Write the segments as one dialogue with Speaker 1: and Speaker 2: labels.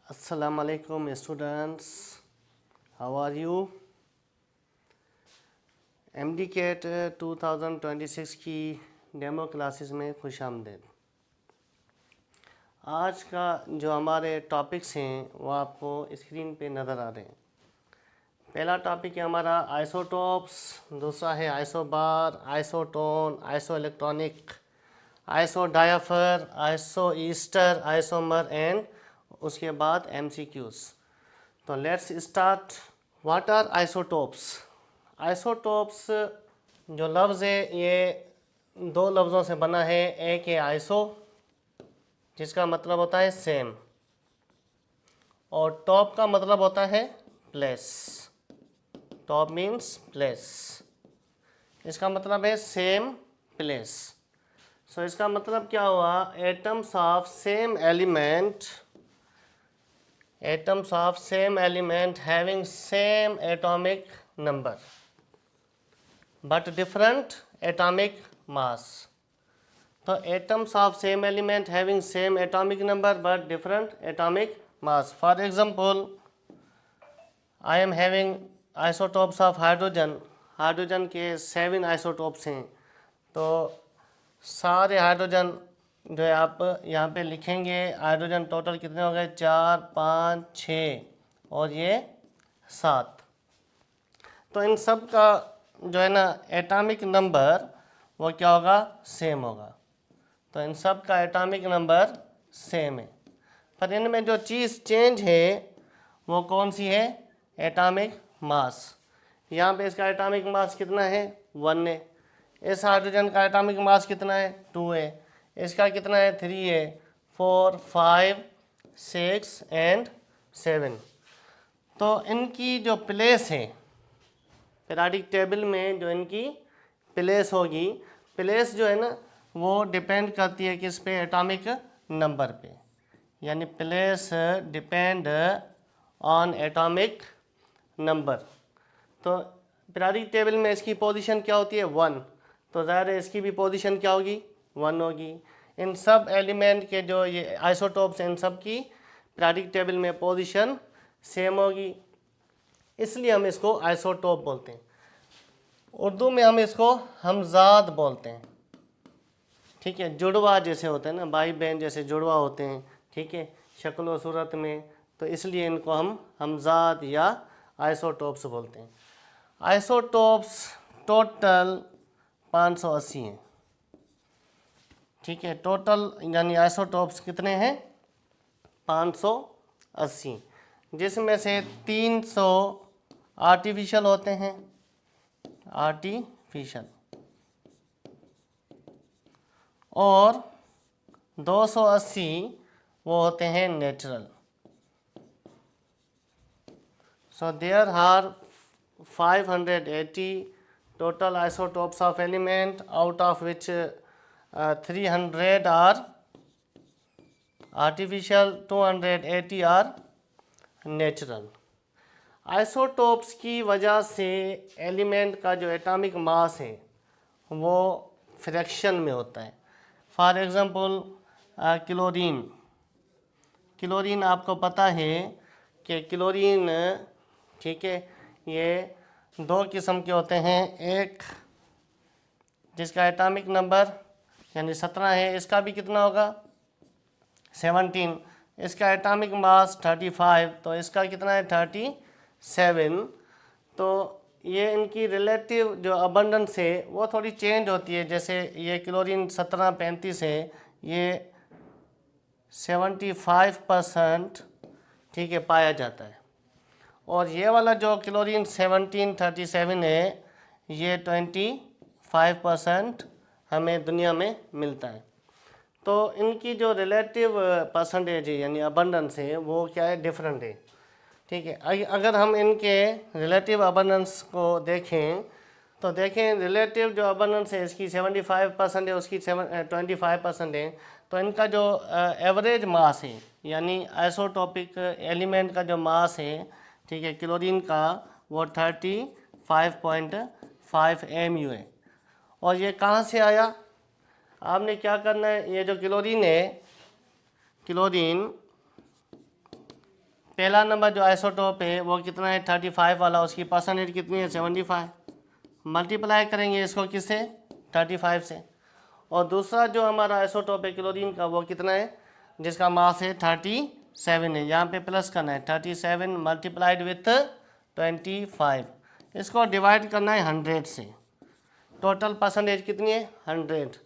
Speaker 1: Assalamu alaikum students, how are you? MDCAT 2026 की demo classes में खुशामदीद। आज का जो हमारे टॉपिक्स हैं वो आपको स्क्रीन पे नज़र आ रहे हैं। पहला टॉपिक है हमारा आइसोटोप्स, दूसरा है isobar, isotone, iso electronic, iso diapher, iso ester, isomer and उसके बाद MCQs। तो let's start. What are isotopes? Isotopes जो लफ्ज़ है ये दो लफ्ज़ों से बना है। एक है आइसो जिसका मतलब होता है सेम, और टॉप का मतलब होता है प्लेस। टॉप मीन्स प्लेस, इसका मतलब है सेम प्लेस। सो इसका मतलब क्या हुआ? Atoms of same element having same atomic number but different atomic mass। तो atoms of same element having same atomic number but different atomic mass. For example, I am having isotopes of hydrogen के 7 isotopes हैं। तो सारे hydrogen जो है आप यहाँ पे लिखेंगे। हाइड्रोजन टोटल कितने हो गए? 4, 5, 6 और ये 7। तो इन सब का जो है ना एटॉमिक नंबर वो क्या होगा? सेम होगा। तो इन सब का एटॉमिक नंबर सेम है, पर इनमें जो चीज़ चेंज है वो कौन सी है? Atomic mass. यहाँ पे इसका एटॉमिक मास कितना है? 1 है। इस हाइड्रोजन का एटॉमिक मास कितना है? 2 है। इसका कितना है? 3 है, 4, 5, 6 एंड 7। तो इनकी जो प्लेस है पीरियोडिक टेबल में, जो इनकी प्लेस होगी, प्लेस जो है ना वो डिपेंड करती है किस पे? एटॉमिक नंबर पे। यानी place depend on atomic number. तो पीरियोडिक टेबल में इसकी पोजीशन क्या होती है? 1। तो ज़ाहिर है इसकी भी पोजीशन क्या होगी? 1 होगी। इन सब एलिमेंट के जो ये आइसोटोप्स हैं इन सब की पीरियोडिक टेबल में पोजीशन सेम होगी, इसलिए हम इसको आइसोटोप बोलते हैं। उर्दू में हम इसको हमजाद बोलते हैं। ठीक है, जुड़वा जैसे होते हैं ना, भाई बहन जैसे जुड़वा होते हैं, ठीक है, शक्ल व सूरत में। तो इसलिए इनको हम हमजाद या आइसोटोप्स बोलते हैं। आइसोटोप्स टोटल 580 हैं। ठीक है, टोटल यानी आइसोटोप्स कितने हैं? 580, जिसमें से 300 आर्टिफिशियल होते हैं, आर्टिफिशियल, और 280 वो होते हैं natural. So there are 580 total isotopes of element, out of which 300 are artificial, 280 are natural। Isotopes की वजह से एलिमेंट का जो एटॉमिक मास है वो फ्रैक्शन में होता है। फॉर एग्जांपल क्लोरीन आपको पता है कि क्लोरीन, ठीक है, ये 2 किस्म के होते हैं। एक जिसका एटॉमिक नंबर यानी 17 है, इसका भी कितना होगा? 17। इसका एटॉमिक मास 35, तो इसका कितना है? 37। तो ये इनकी रिलेटिव जो अबंडेंस है वो थोड़ी चेंज होती है। जैसे ये क्लोरीन 1735 है, ये 75% ठीक है पाया जाता है, और ये वाला जो क्लोरीन 1737 है ये 25% हमें दुनिया में मिलता है। तो इनकी जो रिलेटिव परसेंटेज है यानी अबंडेंस है वो क्या है? डिफरेंट है। ठीक है, अगर हम इनके रिलेटिव अबंडेंस को देखें तो देखें रिलेटिव जो अबंडेंस है इसकी 75% है, उसकी 25% है। तो इनका जो एवरेज मास है यानी आइसोटोपिक एलिमेंट का जो मास है, ठीक है, क्लोरीन का, वो 35.5 mu है। और ये कहाँ से आया? आपने क्या करना है, ये जो क्लोरीन है, क्लोरीन पहला नंबर जो आइसोटोप है वो कितना है 35 वाला, उसकी परसेंटेज कितनी है 75। मल्टीप्लाई करेंगे इसको किससे 35 से। और दूसरा जो हमारा आइसोटोप है क्लोरीन का वो कितना है, जिसका मास है 37 है, यहाँ पे प्लस करना है 37 मल्टीप्लाइड विथ 25, इसको डिवाइड करना है 100 से। टोटल परसेंटेज कितनी है 100।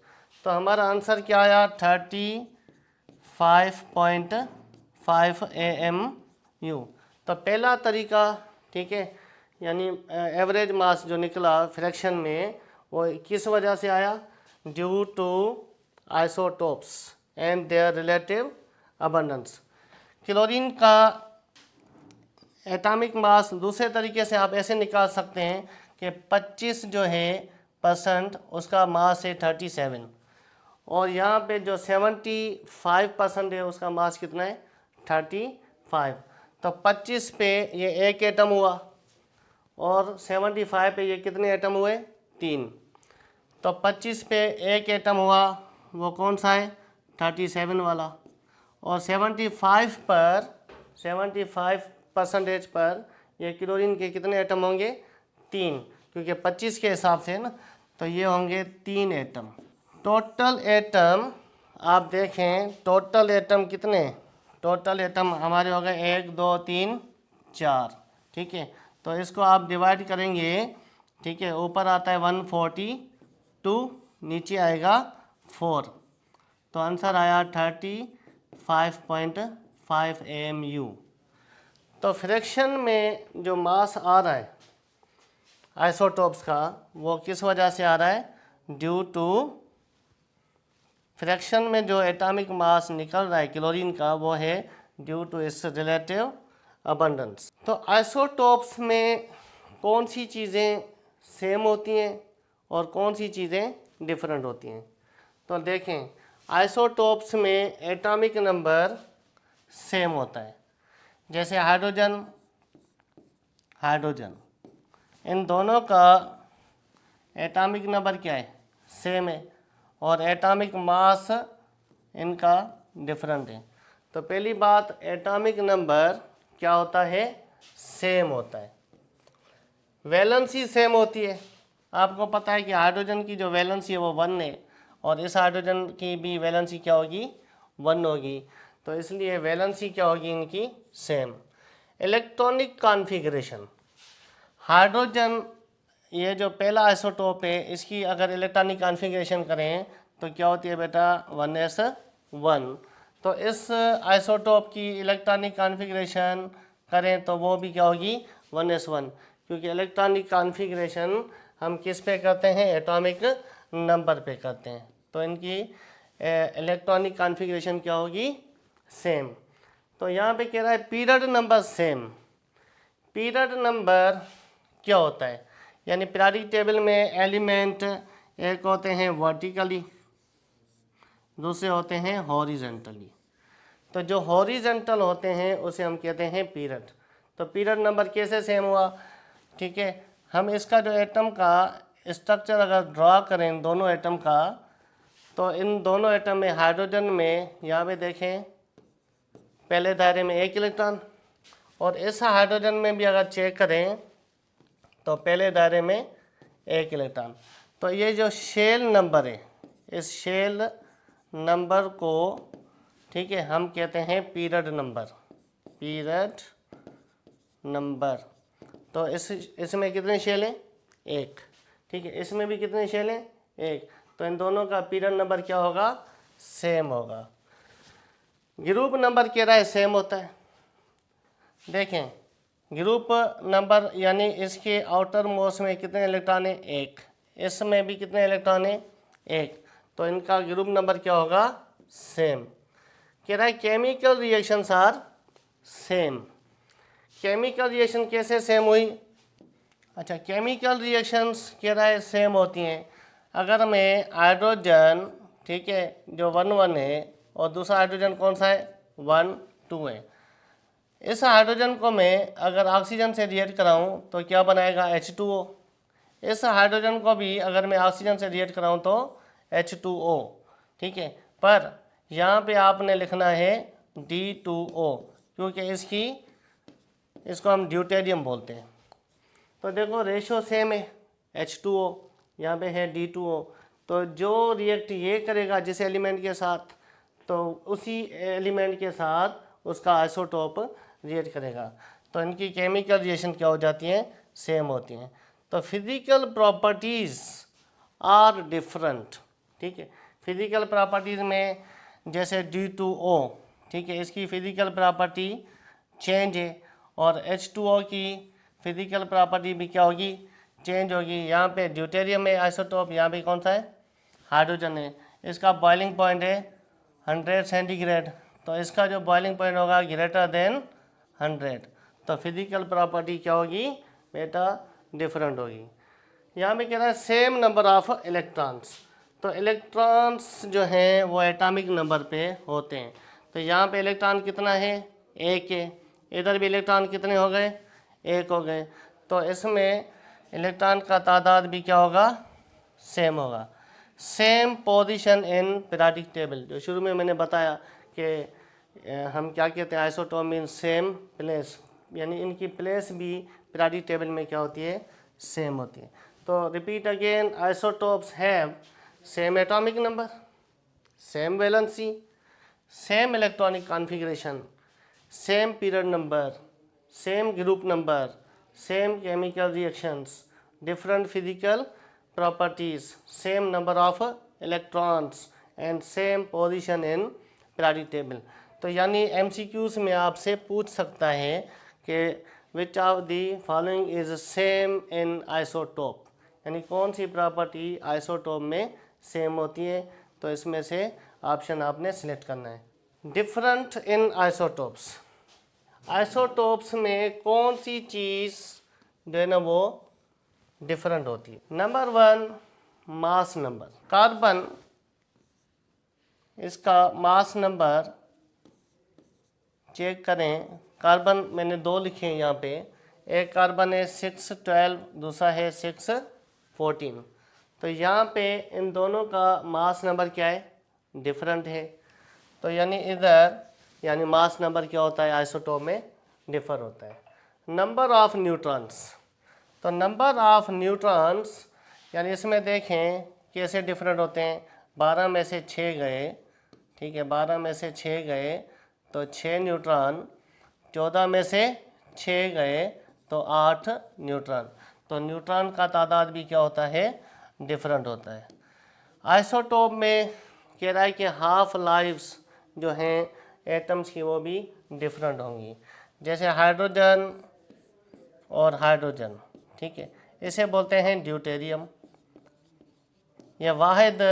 Speaker 1: तो हमारा आंसर क्या आया 35.5 AMU। तो पहला तरीका, ठीक है, यानी एवरेज मास जो निकला फ्रैक्शन में वो किस वजह से आया, due to isotopes and their relative abundance. Chlorine का एटॉमिक मास दूसरे तरीके से आप ऐसे निकाल सकते हैं कि 25 जो है परसेंट उसका मास है 37, और यहाँ पे जो 75% है उसका मास कितना है 35। तो 25 पे ये एक एटम हुआ और 75 पे ये कितने एटम हुए 3। तो 25 पे एक एटम हुआ वो कौन सा है 37 वाला, और 75% पर ये क्लोरीन के कितने एटम होंगे 3, क्योंकि 25 के हिसाब से है ना, तो ये होंगे 3 एटम। टोटल एटम आप देखें, टोटल एटम कितने, टोटल एटम हमारे हो गए 1 2 3 4, ठीक है। तो इसको आप डिवाइड करेंगे, ठीक है, ऊपर आता है 142, नीचे आएगा 4, तो आंसर आया 35.5 AMU। तो फ्रैक्शन में जो मास आ रहा है आइसोटोप्स का वो किस वजह से आ रहा है, ड्यू टू फ्रैक्शन में जो एटॉमिक मास निकल रहा है क्लोरीन का वो है due to its relative abundance. तो आइसोटोप्स में कौन सी चीज़ें सेम होती हैं और कौन सी चीज़ें डिफरेंट होती हैं। तो देखें, आइसोटोप्स में एटॉमिक नंबर सेम होता है, जैसे हाइड्रोजन हाइड्रोजन, इन दोनों का एटॉमिक नंबर क्या है सेम है, और एटॉमिक मास इनका डिफरेंट है। तो पहली बात, एटॉमिक नंबर क्या होता है सेम होता है। वैलेंसी सेम होती है, आपको पता है कि हाइड्रोजन की जो वैलेंसी है वो 1 है, और इस हाइड्रोजन की भी वैलेंसी क्या होगी 1 होगी, तो इसलिए वैलेंसी क्या होगी इनकी सेम। इलेक्ट्रॉनिक कॉन्फ़िगरेशन, हाइड्रोजन ये जो पहला आइसोटोप है इसकी अगर इलेक्ट्रॉनिक कॉन्फ़िगरेशन करें तो क्या होती है बेटा 1s1। तो इस आइसोटोप की इलेक्ट्रॉनिक कॉन्फ़िगरेशन करें तो वो भी क्या होगी 1s1, क्योंकि इलेक्ट्रॉनिक कॉन्फ़िगरेशन हम किस पे करते हैं एटॉमिक नंबर पे करते हैं, तो इनकी इलेक्ट्रॉनिक कॉन्फ़िगरेशन क्या होगी सेम। तो यहाँ पे कह रहा है period number same. Period number क्या होता है, यानी पीरियोडिक टेबल में एलिमेंट एक होते हैं वर्टिकली, दूसरे होते हैं हॉरिजेंटली। तो जो हॉरिजेंटल होते हैं उसे हम कहते हैं पीरियड। तो पीरियड नंबर कैसे सेम हुआ, ठीक है, हम इसका जो एटम का स्ट्रक्चर अगर ड्रा करें दोनों एटम का, तो इन दोनों एटम में हाइड्रोजन में यहाँ पे देखें पहले दायरे में 1 इलेक्ट्रॉन, और इस हाइड्रोजन में भी अगर चेक करें तो पहले दायरे में 1 इलेक्ट्रॉन। तो ये जो शेल नंबर है, इस शेल नंबर को, ठीक है, हम कहते हैं पीरियड नंबर, पीरियड नंबर। तो इसमें कितने शेल हैं 1, ठीक है, इसमें भी कितने शेल हैं 1, तो इन दोनों का पीरियड नंबर क्या होगा सेम होगा। ग्रुप नंबर कह रहा है सेम होता है। देखें, ग्रुप नंबर यानी इसके आउटर मोस्ट में कितने इलेक्ट्रॉन है 1, इसमें भी कितने इलेक्ट्रॉन है 1, तो इनका ग्रुप नंबर क्या होगा सेम। कह रहा है chemical reactions are same. Chemical reaction कैसे सेम हुई, अच्छा, केमिकल रिएक्शंस कह रहा है सेम होती हैं अगर मैं हाइड्रोजन, ठीक है, जो 1 है और दूसरा हाइड्रोजन कौन सा है 1 2 है, इस हाइड्रोजन को मैं अगर ऑक्सीजन से रिएक्ट कराऊं तो क्या बनाएगा H2O। इस हाइड्रोजन को भी अगर मैं ऑक्सीजन से रिएक्ट कराऊं तो H2O, ठीक है, पर यहाँ पे आपने लिखना है D2O, क्योंकि इसकी इसको हम ड्यूटेरियम बोलते हैं। तो देखो रेशो सेम है, H2O यहाँ पे है D2O, तो जो रिएक्ट ये करेगा जिस एलिमेंट के साथ, तो उसी एलिमेंट के साथ उसका आइसोटोप रिएक्ट करेगा, तो इनकी केमिकल रिएक्शन क्या हो जाती हैं, सेम होती हैं। तो फिजिकल प्रॉपर्टीज़ आर डिफरेंट, ठीक है। फिजिकल प्रॉपर्टीज़ में जैसे D2O, ठीक है, इसकी फिजिकल प्रॉपर्टी चेंज है, और H2O की फिजिकल प्रॉपर्टी भी क्या होगी, चेंज होगी। यहाँ पे ड्यूटेरियम है आइसोटोप, यहाँ पे कौन सा है, हाइड्रोजन है। इसका बॉइलिंग पॉइंट है 100 सेंटीग्रेड, तो इसका जो बॉइलिंग पॉइंट होगा ग्रेटर देन 100, तो फिजिकल प्रॉपर्टी क्या होगी बेटा, डिफरेंट होगी। यहाँ में कह रहा है सेम नंबर ऑफ इलेक्ट्रॉन्स, तो इलेक्ट्रॉन्स जो हैं वो एटॉमिक नंबर पे होते हैं। तो यहाँ पे इलेक्ट्रॉन कितना है, एक है, इधर भी इलेक्ट्रॉन कितने हो गए, एक हो गए, तो इसमें इलेक्ट्रॉन का तादाद भी क्या होगा, सेम होगा। Same position in periodic table, जो शुरू में मैंने बताया कि हम क्या कहते हैं, आइसोटोप मीन सेम प्लेस, यानी इनकी प्लेस भी पीरियोडिक टेबल में क्या होती है, सेम होती है। तो repeat again, isotopes have same atomic number, same valency, same electronic configuration, same period number, same group number, same chemical reactions, different physical properties, same number of electrons and same position in periodic table। तो यानी MCQs में आपसे पूछ सकता है कि which of the following is same in isotope, यानी कौन सी प्रॉपर्टी आइसोटोप में सेम होती है, तो इसमें से ऑप्शन आपने सिलेक्ट करना है। डिफरेंट इन आइसोटोप्स, आइसोटोप्स में कौन सी चीज़ जो है ना वो डिफरेंट होती है। नंबर 1 मास नंबर, कार्बन, इसका मास नंबर चेक करें। कार्बन मैंने 2 लिखे हैं यहाँ पे, एक कार्बन है 612, दूसरा है 614, तो यहाँ पे इन दोनों का मास नंबर क्या है, डिफरेंट है। तो यानी इधर यानी मास नंबर क्या होता है, आइसोटोप में डिफर होता है। नंबर ऑफ न्यूट्रॉन्स, तो नंबर ऑफ न्यूट्रॉन्स यानी इसमें देखें कैसे डिफरेंट होते हैं। 12 में से 6 गए, ठीक है, 12 में से 6 गए तो 6 न्यूट्रॉन, 14 में से 6 गए तो 8 न्यूट्रॉन, तो न्यूट्रॉन का तादाद भी क्या होता है, डिफरेंट होता है। आइसोटोप में कह रहा है कि हाफ लाइफ्स जो हैं एटम्स की वो भी डिफरेंट होंगी, जैसे हाइड्रोजन और हाइड्रोजन, ठीक है, इसे बोलते हैं ड्यूटेरियम। यह वाहिद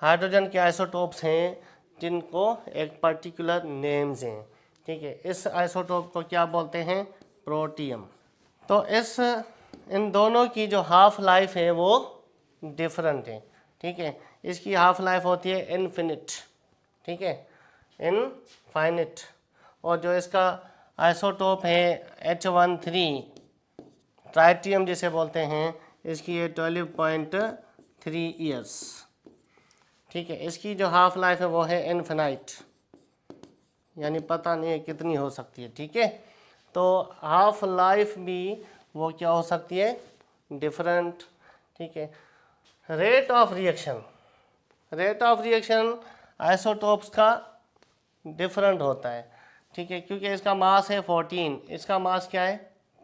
Speaker 1: हाइड्रोजन के आइसोटोप्स हैं जिनको एक पर्टिकुलर नेम्स हैं, ठीक है। इस आइसोटोप को क्या बोलते हैं, प्रोटियम। तो इन दोनों की जो हाफ लाइफ है वो डिफरेंट है, ठीक है। इसकी हाफ लाइफ होती है इनफिनिट, ठीक है, इनफाइनिट, और जो इसका आइसोटोप है H13 ट्राइटियम जिसे बोलते हैं, इसकी है 12.3 ईयर्स, ठीक है। इसकी जो हाफ लाइफ है वो है इनफिनाइट, यानी पता नहीं है कितनी हो सकती है, ठीक है। तो हाफ लाइफ भी वो क्या हो सकती है, डिफरेंट, ठीक है। Rate of reaction, rate of reaction isotopes का डिफरेंट होता है, ठीक है, क्योंकि इसका मास है 14, इसका मास क्या है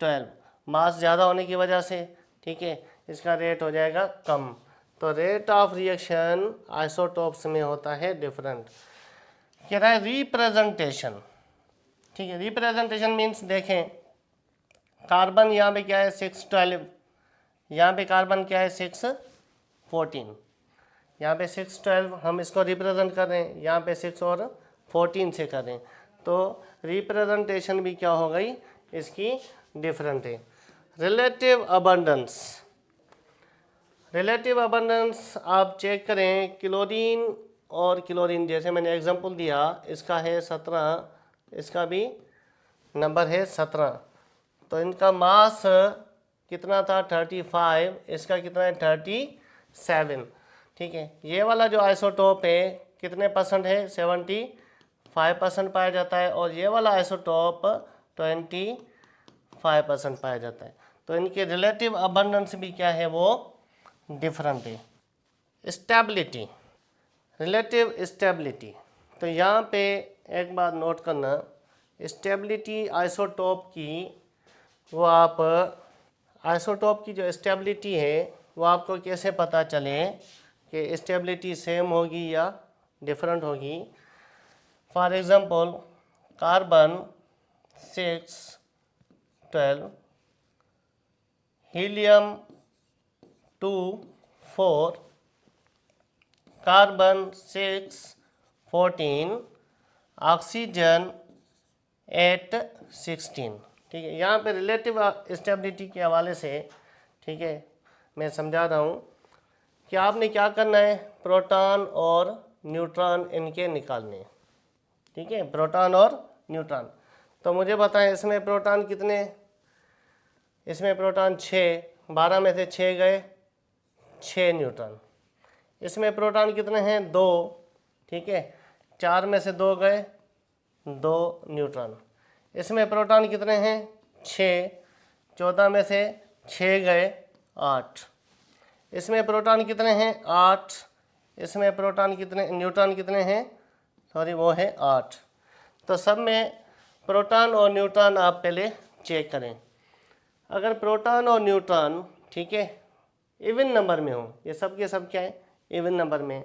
Speaker 1: 12, मास ज़्यादा होने की वजह से, ठीक है, इसका रेट हो जाएगा कम। तो रेट ऑफ रिएक्शन आइसोटोप्स में होता है डिफरेंट। कह रहा है रिप्रेजेंटेशन, ठीक है, रिप्रेजेंटेशन मीन्स देखें कार्बन यहाँ पे क्या है 612, यहाँ पे कार्बन क्या है 614, यहाँ पे 612 हम इसको रिप्रेजेंट कर रहे हैं, यहाँ पे 6 और 14 से कर रहे हैं, तो रिप्रेजेंटेशन भी क्या हो गई इसकी डिफरेंट है। रिलेटिव अबंडेंस, रिलेटिव अबंडेंस आप चेक करें, क्लोरीन और क्लोरीन जैसे मैंने एग्जांपल दिया, इसका है 17, इसका भी नंबर है 17, तो इनका मास कितना था 35, इसका कितना है 37, ठीक है। ये वाला जो आइसोटोप है कितने परसेंट है 75% पाया जाता है, और ये वाला आइसोटोप 25% पाया जाता है। तो इनके रिलेटिव अबंडेंस भी क्या है, वो डिफरेंट है। स्टेबिलिटी, रिलेटिव स्टेबिलिटी, तो यहाँ पे एक बात नोट करना, स्टेबिलिटी आइसोटोप की, वो आप आइसोटोप की जो स्टेबिलिटी है वो आपको कैसे पता चले कि स्टेबिलिटी सेम होगी या डिफरेंट होगी। For example carbon 6 12, helium 2 4, carbon 6 14, oxygen 8 16। ठीक है, यहाँ पे रिलेटिव स्टेबिलिटी के हवाले से, ठीक है, मैं समझा रहा हूँ कि आपने क्या करना है, प्रोटॉन और न्यूट्रॉन इनके निकालने हैं। ठीक है, प्रोटॉन और न्यूट्रॉन। तो मुझे बताएं इसमें प्रोटॉन कितने, इसमें प्रोटॉन 6, 12 में से 6 गए 6 न्यूट्रॉन। इसमें प्रोटॉन कितने हैं, 2। ठीक है, 4 में से 2 गए 2 न्यूट्रॉन। इसमें प्रोटॉन कितने हैं, 6, 14 में से 6 गए 8। इसमें प्रोटॉन कितने हैं, 8। इसमें प्रोटॉन कितने, न्यूट्रॉन कितने हैं, सॉरी वो है 8। तो सब में प्रोटॉन और न्यूट्रॉन आप पहले चेक करें। अगर प्रोटॉन और न्यूट्रॉन, ठीक है, इवन नंबर में हो, ये सब के सब क्या है, इवन नंबर में,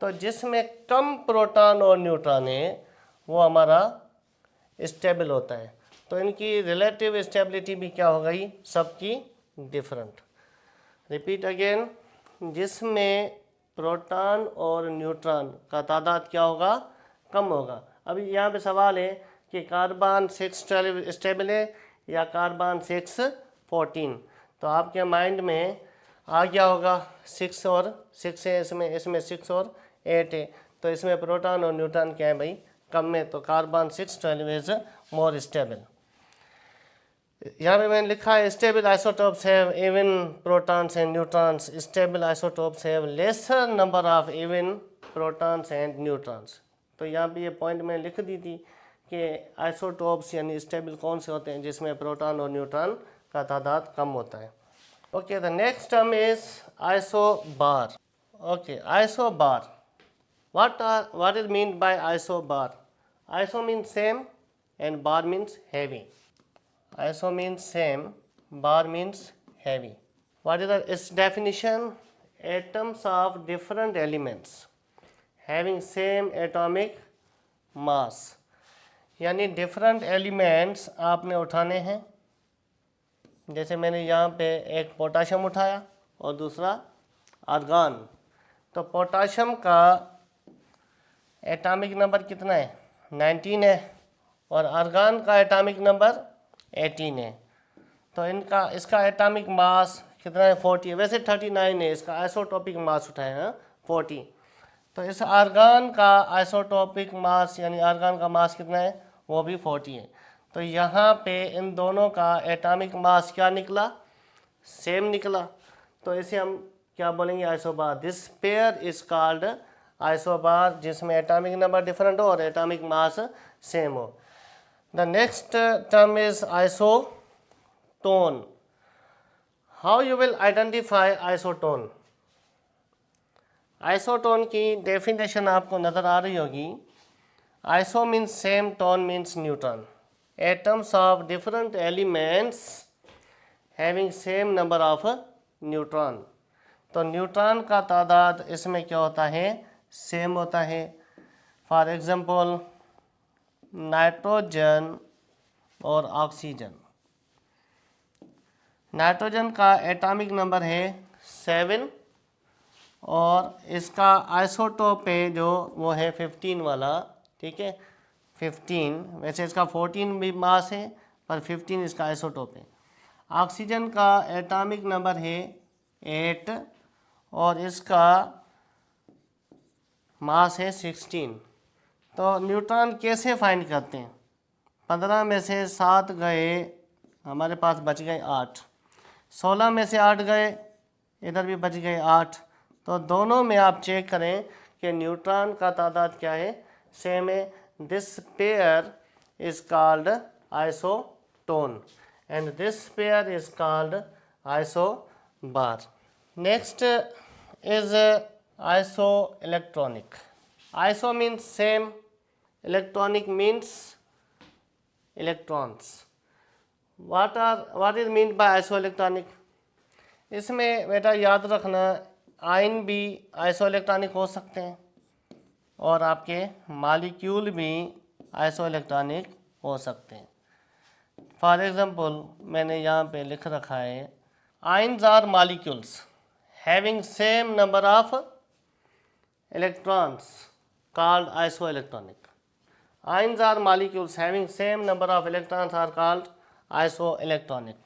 Speaker 1: तो जिसमें कम प्रोटॉन और न्यूट्रॉन है वो हमारा स्टेबल होता है। तो इनकी रिलेटिव स्टेबिलिटी भी क्या हो गई, सबकी डिफरेंट। रिपीट अगेन, जिसमें प्रोटॉन और न्यूट्रॉन का तादाद क्या होगा, कम होगा। अभी यहाँ पे सवाल है कि कार्बन 6 स्टेबल है या कार्बन 6 14। तो आपके माइंड में आ गया होगा 6 और 6 है, इसमें 6 और 8 है, तो इसमें प्रोटॉन और न्यूट्रॉन क्या है भाई, कम में, तो कार्बन 6 12 इज मोर स्टेबल। यहाँ पे मैंने लिखा है stable isotopes have even protons and neutrons, stable isotopes have laser number of even protons and neutrons. तो यहाँ पे ये पॉइंट मैंने लिख दी थी कि आइसोटोप्स यानी स्टेबल कौन से होते हैं, जिसमें प्रोटॉन और न्यूट्रॉन का तादाद कम होता है। Okay, the next term is isobar. Okay, isobar, what is mean by isobar? Iso means same and bar means heavy. Iso means same, bar means heavy. What is its definition? Atoms of different elements having same atomic mass. यानी different elements आपने उठाने हैं। जैसे मैंने यहाँ पे एक potassium उठाया और दूसरा आर्गन। तो पोटाशियम का एटॉमिक नंबर कितना है, 19 है, और आर्गन का एटॉमिक नंबर 18 है। तो इसका एटॉमिक मास कितना है, 40 है। वैसे 39 है, इसका आइसोटोपिक मास उठाए हैं 40। तो इस आर्गन का आइसोटोपिक मास यानी आर्गन का मास कितना है, वो भी 40 है। तो यहाँ पे इन दोनों का एटॉमिक मास क्या निकला, सेम निकला। तो इसे हम क्या बोलेंगे, isobar. This pair is called isobar, जिसमें एटॉमिक नंबर डिफरेंट हो और एटॉमिक मास सेम हो। The next term is isotone. How you will identify isotone? Isotone की डेफिनेशन आपको नज़र आ रही होगी। Iso means same, tone means neutron. Atoms of different elements having same number of neutron. तो neutron का तादाद इसमें क्या होता है, सेम होता है। फॉर एग्जांपल नाइट्रोजन और ऑक्सीजन। नाइट्रोजन का एटॉमिक नंबर है 7 और इसका आइसोटोप है जो वो है 15 वाला। ठीक है, 15, वैसे इसका 14 भी मास है पर 15 इसका आइसोटोप है। ऑक्सीजन का एटॉमिक नंबर है 8 और इसका मास है 16। तो न्यूट्रॉन कैसे फाइंड करते हैं, 15 में से 7 गए, हमारे पास बच गए 8। 16 में से 8 गए, इधर भी बच गए 8। तो दोनों में आप चेक करें कि न्यूट्रॉन का तादाद क्या है, सेम है। This pair is called isotone, and this pair is called isobar. Next is isoelectronic. Iso means same, electronic means electrons. What is meant by isoelectronic? इसमें बेटा याद रखना, आयन भी आइसोइलेक्ट्रॉनिक हो सकते हैं और आपके मॉलिक्यूल भी आइसोइलेक्ट्रॉनिक हो सकते हैं. फॉर एग्जांपल मैंने यहाँ पे लिख रखा है, ions or molecules having same number of electrons called isoelectronic. Ions or molecules having same number of electrons are called isoelectronic.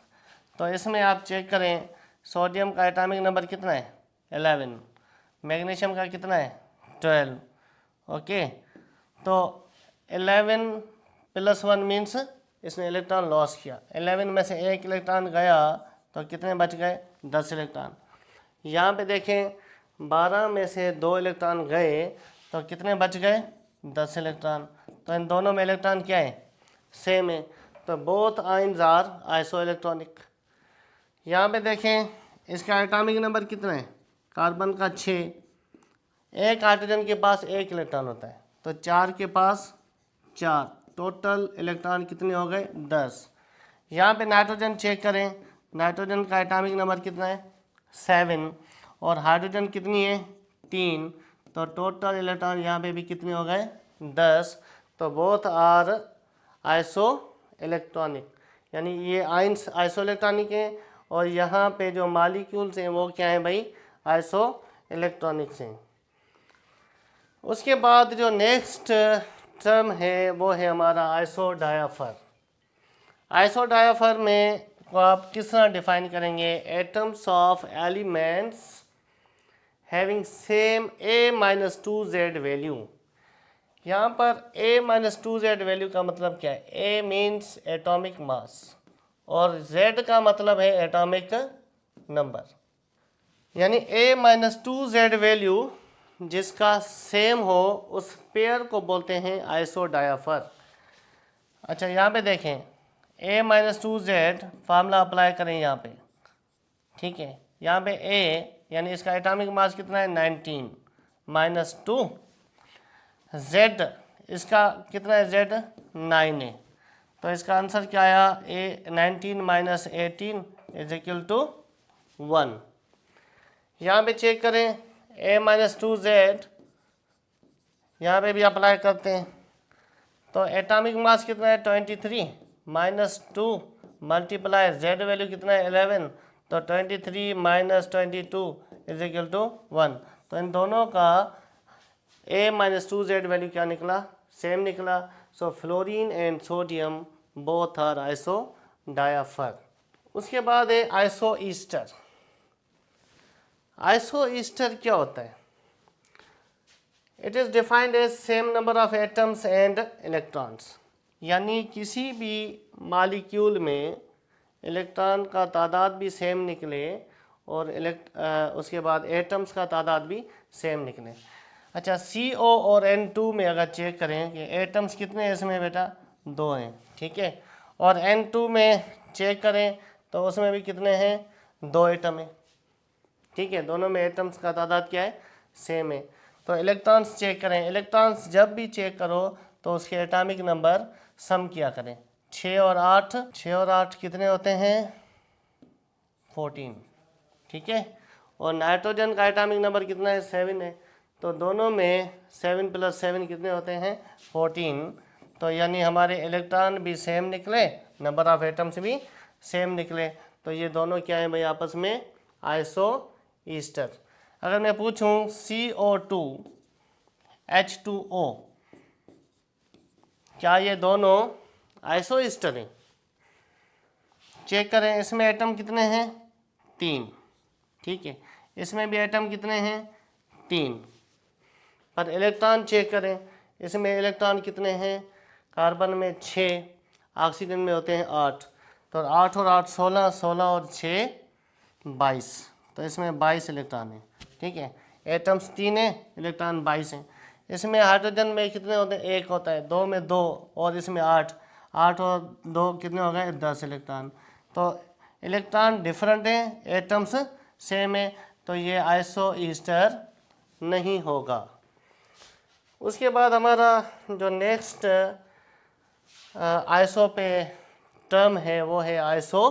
Speaker 1: तो इसमें आप चेक करें, सोडियम का एटॉमिक नंबर कितना है 11, मैग्नीशियम का कितना है 12. ओके, तो 11 + 1 मीन्स इसने इलेक्ट्रॉन लॉस किया. 11 में से एक इलेक्ट्रॉन गया तो कितने बच गए 10 इलेक्ट्रॉन. यहाँ पे देखें 12 में से 2 इलेक्ट्रॉन गए तो कितने बच गए 10 इलेक्ट्रॉन. तो इन दोनों में इलेक्ट्रॉन क्या है सेम है, तो बोथ आयन्स आर आइसोइलेक्ट्रॉनिक. यहाँ पे देखें इसका एटॉमिक नंबर कितना है, कार्बन का 6, एक हाइड्रोजन के पास 1 इलेक्ट्रॉन होता है तो 4 के पास 4, टोटल इलेक्ट्रॉन कितने हो गए 10. यहाँ पे नाइट्रोजन चेक करें, नाइट्रोजन का एटॉमिक नंबर कितना है 7 और हाइड्रोजन कितनी है 3, तो टोटल इलेक्ट्रॉन यहाँ पे भी कितने हो गए 10. तो बोथ आर आइसो इलेक्ट्रॉनिक, यानी ये आयन्स आइसो इलेक्ट्रॉनिक हैं और यहाँ पे जो मॉलिक्यूल्स हैं वो क्या हैं भाई आइसो इलेक्ट्रॉनिक्स हैं. उसके बाद जो नेक्स्ट टर्म है वो है हमारा आइसोडायाफर. आइसोडायाफर में को आप किस तरह डिफाइन करेंगे, atoms of elements having same a-2z value. यहाँ पर a-2z वैल्यू का मतलब क्या है, a मीन्स एटॉमिक मास और z का मतलब है एटॉमिक नंबर. यानी a-2z वैल्यू जिसका सेम हो उस पेयर को बोलते हैं आइसोडायाफर. अच्छा, यहाँ पे देखें a-2z फार्मूला अप्लाई करें यहाँ पे, ठीक है. यहाँ पे a यानी इसका एटॉमिक मास कितना है 19 - 2, z इसका कितना है z 9 है, तो इसका आंसर क्या आया a 19 - 18 = 1. यहाँ पे चेक करें a-2z, यहाँ पे भी अप्लाई करते हैं तो एटॉमिक मास कितना है 23 - 2 मल्टीप्लाई z वैल्यू कितना है 11, तो 23 - 22 = 1. तो इन दोनों का a-2z वैल्यू क्या निकला सेम निकला. So fluorine and sodium both are isodiapher. उसके बाद है आइसोईस्टर. आइसोईस्टर क्या होता है, it is defined as same number of atoms and electrons. यानी किसी भी मॉलिक्यूल में इलेक्ट्रॉन का तादाद भी सेम निकले और उसके बाद एटम्स का तादाद भी सेम निकले. अच्छा, CO और N2 में अगर चेक करें कि एटम्स कितने हैं इसमें बेटा 2 हैं, ठीक है, और N2 में चेक करें तो उसमें भी कितने हैं 2 एटम हैं, ठीक है. दोनों में एटम्स का तादाद क्या है सेम है. तो इलेक्ट्रॉन्स चेक करें, इलेक्ट्रॉन्स जब भी चेक करो तो उसके एटॉमिक नंबर सम किया करें. 6 और 8 कितने होते हैं 14, ठीक है. और नाइट्रोजन का एटॉमिक नंबर कितना है 7 है, तो दोनों में 7 + 7 कितने होते हैं 14. तो यानी हमारे इलेक्ट्रॉन भी सेम निकले, नंबर ऑफ एटम्स भी सेम निकले. तो ये दोनों क्या है भाई आपस में आइसोईस्टर. अगर मैं पूछूं CO2 H2O, क्या ये दोनों आइसोईस्टर हैं? चेक करें, इसमें एटम कितने हैं 3, ठीक है, इसमें भी एटम कितने हैं 3. पर इलेक्ट्रॉन चेक करें, इसमें इलेक्ट्रॉन कितने हैं, कार्बन में 6, ऑक्सीजन में होते हैं 8, तो 8 और 8 16, 16 और 6 22, तो इसमें 22 इलेक्ट्रॉन हैं, ठीक है. एटम्स 3 हैं, इलेक्ट्रॉन 22 हैं. इसमें हाइड्रोजन में कितने होते हैं 1 होता है, 2 में 2 और इसमें 8, 8 और 2 कितने हो गए 10 इलेक्ट्रॉन। तो इलेक्ट्रॉन डिफरेंट हैं, एटम्स सेम है, तो ये आइसो ईस्टर नहीं होगा। उसके बाद हमारा जो नेक्स्ट आइसो पे टर्म है वो है आइसो